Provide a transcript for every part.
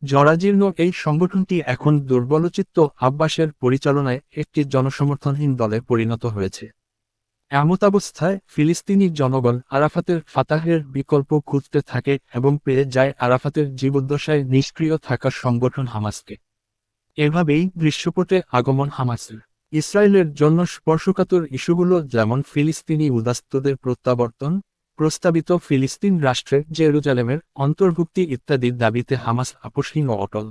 জরাজীর্ণ এই সংগঠনটি এখন দুর্বলচিত্ত আব্বাসের পরিচালনায় একটি জনসমর্থনহীন দলে পরিণত হয়েছে। এমতাবস্থায় ফিলিস্তিনি জনগণ আরাফাতের ফাতাহের বিকল্প খুঁজতে থাকে এবং পেয়ে যায় আরাফাতের জীবদ্দশায় নিষ্ক্রিয় থাকা সংগঠন হামাসকে। এভাবেই দৃশ্যপটে আগমন হামাসের। ইসরায়েলের জন্য স্পর্শকাতর ইস্যুগুলো যেমন ফিলিস্তিনি উদাস্তদের প্রত্যাবর্তন, প্রস্তাবিত ফিলিস্তিন রাষ্ট্রের জেরুজালেমের অন্তর্ভুক্তি ইত্যাদির দাবিতে হামাস আপোষহীন ও অটল।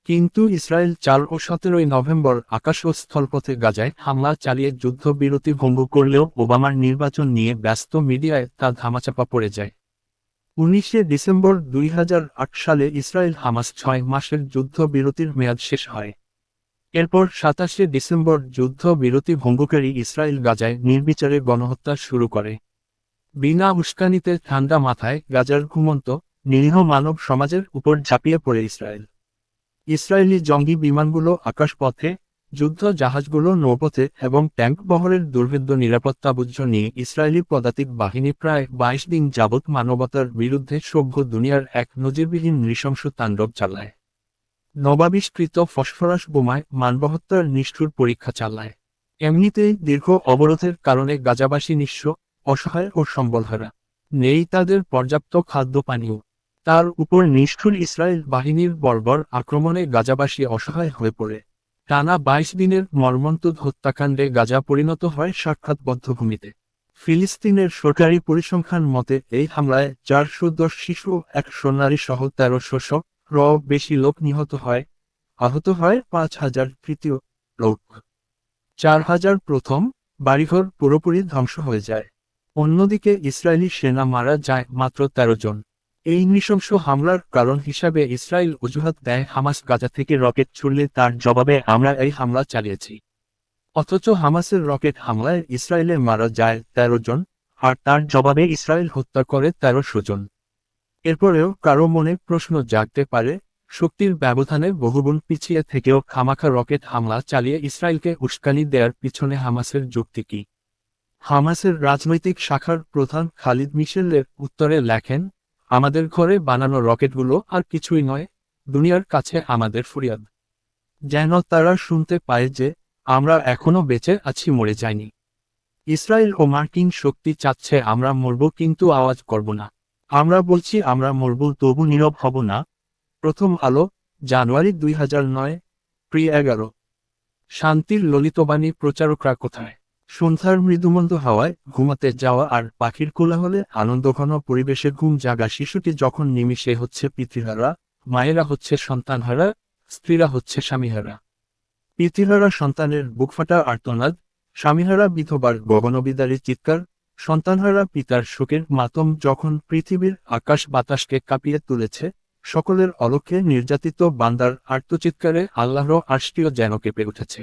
কিন্তু ইসরায়েল ৪ ও ১৭ নভেম্বর আকাশ ও স্থলপথে গাজায় হামলা চালিয়ে যুদ্ধবিরতি ভঙ্গ করলেও ওবামার নির্বাচন নিয়ে ব্যস্ত মিডিয়ায় তা ধামাচাপা পড়ে যায়। ১৯ ডিসেম্বর ২০০৮ সালে ইসরায়েল হামাস ৬ মাসের যুদ্ধবিরতির মেয়াদ শেষ হয়। এরপর ২৭ ডিসেম্বর যুদ্ধবিরতি ভঙ্গকারী ইসরায়েল গাজায় নির্বিচারে গণহত্যা শুরু করে। বিনা উস্কানিতে ঠান্ডা মাথায় গাজার ঘুমন্ত, নিরীহ মানব সমাজের উপর ঝাঁপিয়ে পড়ে ইসরায়েল। ইসরায়েলি জঙ্গি বিমানগুলো আকাশপথে, যুদ্ধ জাহাজগুলো নৌপথে এবং ট্যাঙ্ক বহরের দুর্ভেদ্য নিরাপত্তাবুঝ নিয়ে ইসরায়েলি পদাতিক বাহিনী প্রায় ২২ দিন যাবৎ মানবতার বিরুদ্ধে সভ্য দুনিয়ার এক নজিরবিহীন নৃশংস তাণ্ডব চালায়। নবাবিষ্কৃত ফসফরাস বোমায় মানবহত্যার নিষ্ঠুর পরীক্ষা চালায়। এমনিতেই দীর্ঘ অবরোধের কারণে গাজাবাসী নিঃস্ব, অসহায় ও সম্বলহারা। নেই তাদের পর্যাপ্ত খাদ্য পানীয়। তার উপর নিষ্ঠুর ইসরায়েল বাহিনীর বর্বর আক্রমণে গাজাবাসী অসহায় হয়ে পড়ে। টানা ২২ দিনের মর্মন্তুদ হত্যাকাণ্ডে গাজা পরিণত হয় সাক্ষাৎ বধ্যভূমিতে। ফিলিস্তিনের সরকারি পরিসংখ্যান মতে এই হামলায় ৪১০ শিশু, ১০০ নারী সহ ১৩০০ বেশি লোক নিহত হয়, আহত হয় ৫,০০০ তৃতীয় লোক। ৪,০০০ প্রথম, বাড়িঘর পুরোপুরি ধ্বংস হয়ে যায়। অন্যদিকে ইসরায়েলি সেনা মারা যায় মাত্র ১৩ জন। এই নৃশংস হামলার কারণ হিসাবে ইসরায়েল অজুহাত দেয় হামাস গাজা থেকে রকেট ছুড়লে তার জবাবে আমরা এই হামলা চালিয়েছি। অথচ হামাসের রকেট হামলায় ইসরায়েলে মারা যায় ১৩ জন, আর তার জবাবে ইসরায়েল হত্যা করে ১৩০০ জন। এরপরেও কারো মনে প্রশ্ন জাগতে পারে, শক্তির ব্যবধানে বহুগুণ পিছিয়ে থেকেও খামাখা রকেট হামলা চালিয়ে ইসরায়েলকে উস্কানি দেওয়ার পিছনে হামাসের যুক্তি কি? হামাসের রাজনৈতিক শাখার প্রধান খালিদ মিশেলের উত্তরে লেখেন, আমাদের ঘরে বানানো রকেটগুলো আর কিছুই নয়, দুনিয়ার কাছে আমাদের ফরিয়াদ। যেন তারা শুনতে পায় যে আমরা এখনো বেঁচে আছি, মরে যাইনি। ইসরায়েল ও মার্কিন শক্তি চাচ্ছে আমরা মরব কিন্তু আওয়াজ করব না। আমরা বলছি আমরা মরব তবু নীরব হব না। প্রথম আলো, জানুয়ারি ২০০৯, প্রিয় ১১। শান্তির ললিতবাণী প্রচারকরা কোথায়? সন্ধ্যার মৃদুমন্দ হাওয়ায় ঘুমাতে যাওয়া আর পাখির কোলাহলে আনন্দঘন পরিবেশে ঘুম জাগা শিশুটি যখন নিমিষে হচ্ছে পিতৃহারা, মায়েরা হচ্ছে সন্তানহারা, স্ত্রীরা হচ্ছে স্বামীহারা। পিতৃহারা সন্তানের বুকফাটা আর্তনাদ, স্বামীহারা বিধবার গগনবিদারী চিৎকার, সন্তানহারা পিতার শোকের মাতম যখন পৃথিবীর আকাশ বাতাসকে কাঁপিয়ে তুলেছে, সকলের অলক্ষ্যে নির্যাতিত বান্দার আর্তচিৎকারে আল্লাহর আরশটিও যেন কেঁপে উঠেছে।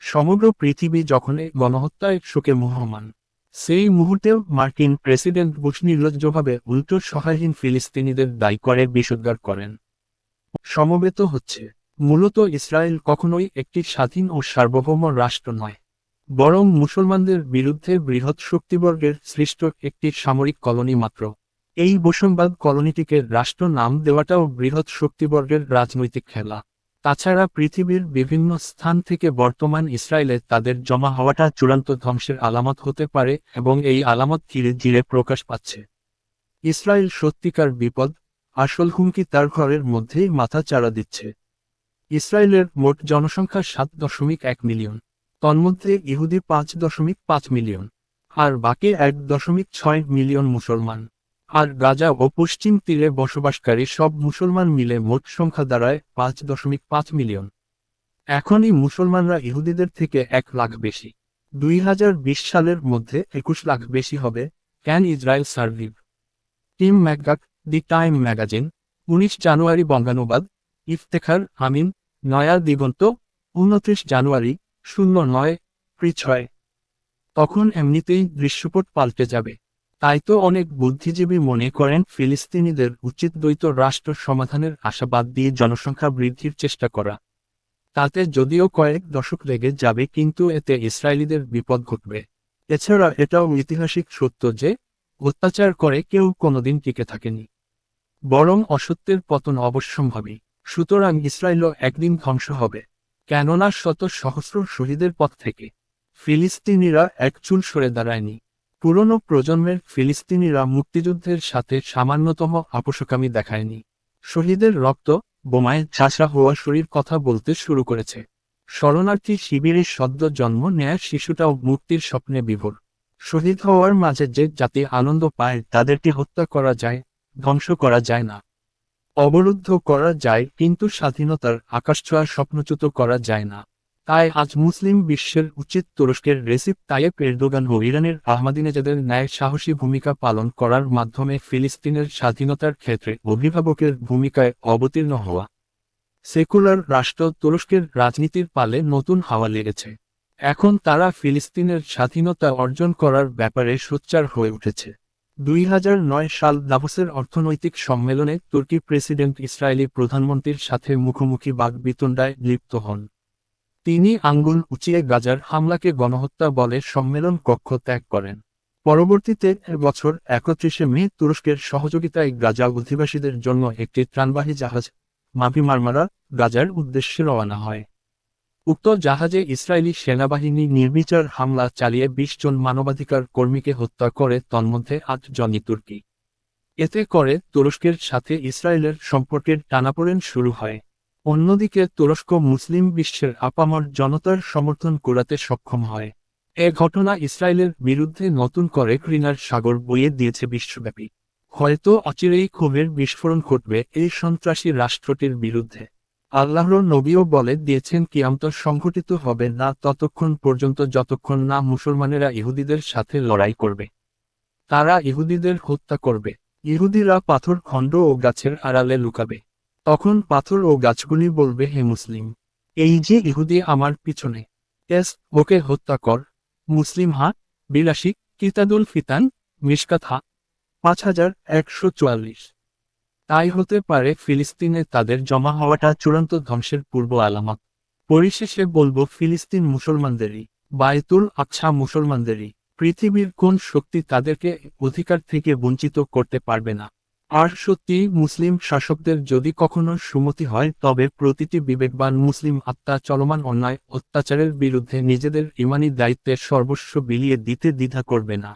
সমগ্র পৃথিবী যখন এই গণহত্যায় শোকে মুহ্যমান, সেই মুহূর্তেও মার্কিন প্রেসিডেন্ট বুশ নির্লজ্জভাবে উল্টো সহায়হীন ফিলিস্তিনিদের দায়ী করে বিষোদ্গার করেন। সমবেত হচ্ছে, মূলত ইসরায়েল কখনোই একটি স্বাধীন ও সার্বভৌম রাষ্ট্র নয়, বরং মুসলমানদের বিরুদ্ধে বৃহৎ শক্তিবর্গের সৃষ্ট একটি সামরিক কলোনি মাত্র। এই বৈষম্যবাদ কলোনিটিকে রাষ্ট্র নাম দেওয়াটাও বৃহৎ শক্তিবর্গের রাজনৈতিক খেলা। তাছাড়া পৃথিবীর বিভিন্ন স্থান থেকে বর্তমান ইসরায়েলে তাদের জমা হওয়াটা চূড়ান্ত ধ্বংসের আলামত হতে পারে এবং এই আলামত ধীরে ধীরে প্রকাশ পাচ্ছে। ইসরায়েল সত্যিকার বিপদ, আসল হুমকি তার ঘরের মধ্যেই মাথা চাড়া দিচ্ছে। ইসরায়েলের মোট জনসংখ্যা ৭.১ মিলিয়ন, তন্মধ্যে ইহুদি ৫.৫ মিলিয়ন, আর বাকি ১.৬ মিলিয়ন মুসলমান। আর গাজা ও পশ্চিম তীরে বসবাসকারী সব মুসলমান মিলে মোট সংখ্যা দাঁড়ায় ৫.৫ মিলিয়ন। এখনই মুসলমানরা ইহুদিদের থেকে ১ লাখ বেশি। ২০২০ সালের মধ্যে ২১ লাখ বেশি হবে। Can Israel survive? টিম ম্যাকগাক, দি টাইম ম্যাগাজিন, ১৯ জানুয়ারি। বঙ্গানুবাদ, ইফতেখার আমিন, নয়া দিগন্ত, ২৯ জানুয়ারি, ০৯, প্রি ৬। তখন এমনিতেই দৃশ্যপট পাল্টে যাবে। তাই তো অনেক বুদ্ধিজীবী মনে করেন ফিলিস্তিনিদের উচিত দ্বৈত রাষ্ট্র সমাধানের আশাবাদ দিয়ে জনসংখ্যা বৃদ্ধির চেষ্টা করা। তাতে যদিও কয়েক দশক লেগে যাবে, কিন্তু এতে ইসরায়েলিদের বিপদ ঘটবে। এছাড়া এটাও ঐতিহাসিক সত্য যে অত্যাচার করে কেউ কোনোদিন টিকে থাকেনি। বরং অসত্যের পতন অবশ্যম্ভাবী। সুতরাং ইসরায়েলও একদিন ধ্বংস হবে, কেননা শত সহস্র শহীদের পথ থেকে ফিলিস্তিনিরা এক চুল সরে দাঁড়ায়নি। পুরনো প্রজন্মের ফিলিস্তিনিরা মুক্তিযুদ্ধের সাথে সামান্যতম আপোষকামী দেখায়নি। শহীদের রক্ত, বোমায় ঝাঁসা হওয়া শরীর কথা বলতে শুরু করেছে। শরণার্থী শিবিরের সদ্য জন্ম নেয়া শিশুটাও মুক্তির স্বপ্নে বিভোর। শহীদ হওয়ার মাঝে যে জাতি আনন্দ পায় তাদেরকে হত্যা করা যায়, ধ্বংস করা যায় না। অবরুদ্ধ করা যায় কিন্তু স্বাধীনতার আকাশছোঁয়া স্বপ্নচ্যুত করা যায় না। তাই আজ মুসলিম বিশ্বের উচিত তুরস্কের রেসিপ তাইয়েপ এরদোগান ও ইরানের আহমাদিনেজাদের ন্যায় সাহসী ভূমিকা পালন করার মাধ্যমে ফিলিস্তিনের স্বাধীনতার ক্ষেত্রে অভিভাবকের ভূমিকায় অবতীর্ণ হওয়া। সেকুলার রাষ্ট্র তুরস্কের রাজনীতির পালে নতুন হাওয়া লেগেছে। এখন তারা ফিলিস্তিনের স্বাধীনতা অর্জন করার ব্যাপারে সোচ্চার হয়ে উঠেছে। 2009 সাল দাভোসের অর্থনৈতিক সম্মেলনে তুর্কি প্রেসিডেন্ট ইসরায়েলি প্রধানমন্ত্রীর সাথে মুখোমুখি বাকবিতণ্ডায় লিপ্ত হন। তিনি আঙ্গুল উঁচিয়ে গাজার হামলাকে গণহত্যা বলে সম্মেলন কক্ষ ত্যাগ করেন। পরবর্তীতে বছর 31 মে তুরস্কের সহযোগিতায় গাজা অধিবাসীদের জন্য একটি ত্রাণবাহী জাহাজ মাভি মারমারা গাজার উদ্দেশ্যে রওনা হয়। উক্ত জাহাজে ইসরায়েলি সেনাবাহিনী নির্বিচার হামলা চালিয়ে 20 জন মানবাধিকার কর্মীকে হত্যা করে, তন্মধ্যে 8 জনই তুর্কি। এতে করে তুরস্কের সাথে ইসরায়েলের সম্পর্কের টানাপোড়েন শুরু হয়। অন্যদিকে তুরস্ক মুসলিম বিশ্বের আপামর জনতার সমর্থন কুড়াতে সক্ষম হয়। এ ঘটনা ইসরায়েলের বিরুদ্ধে নতুন করে ঘৃণার সাগর বইয়ে দিয়েছে বিশ্বব্যাপী। হয়তো অচিরেই ক্ষোভের বিস্ফোরণ ঘটবে এই সন্ত্রাসী রাষ্ট্রটির বিরুদ্ধে। আল্লাহর নবীও বলে দিয়েছেন কিয়ামত সংঘটিত হবে না ততক্ষণ পর্যন্ত যতক্ষণ না মুসলমানেরা ইহুদিদের সাথে লড়াই করবে। তারা ইহুদিদের হত্যা করবে। ইহুদিরা পাথর খণ্ড ও গাছের আড়ালে লুকাবে। তখন পাথর ও গাছগুলি বলবে, হে মুসলিম, এই যে ইহুদি আমার পিছনে, ওকে হত্যা কর। মুসলিম 82 কিতাবুল ফিতান, মিশকাত 5144। তাই হতে পারে ফিলিস্তিনে তাদের জমা হওয়াটা চূড়ান্ত ধ্বংসের পূর্ব আলামত। পরিশেষে বলবো, ফিলিস্তিন মুসলমানদেরই, বায়তুল আকসা মুসলমানদেরই। পৃথিবীর কোন শক্তি তাদেরকে অধিকার থেকে বঞ্চিত করতে পারবে না। আর সত্যি মুসলিম শাসকদের যদি কখনো সুমতি হয় তবে প্রতিটি বিবেকবান মুসলিম আত্মা চলমান অন্যায় অত্যাচারের বিরুদ্ধে নিজেদের ঈমানি দায়িত্বের সর্বস্ব বিলিয়ে দিতে দ্বিধা করবে না।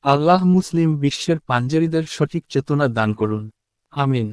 আল্লাহ মুসলিম বিশ্বের পাঞ্জেরিদের সঠিক চেতনা দান করুন। আমিন।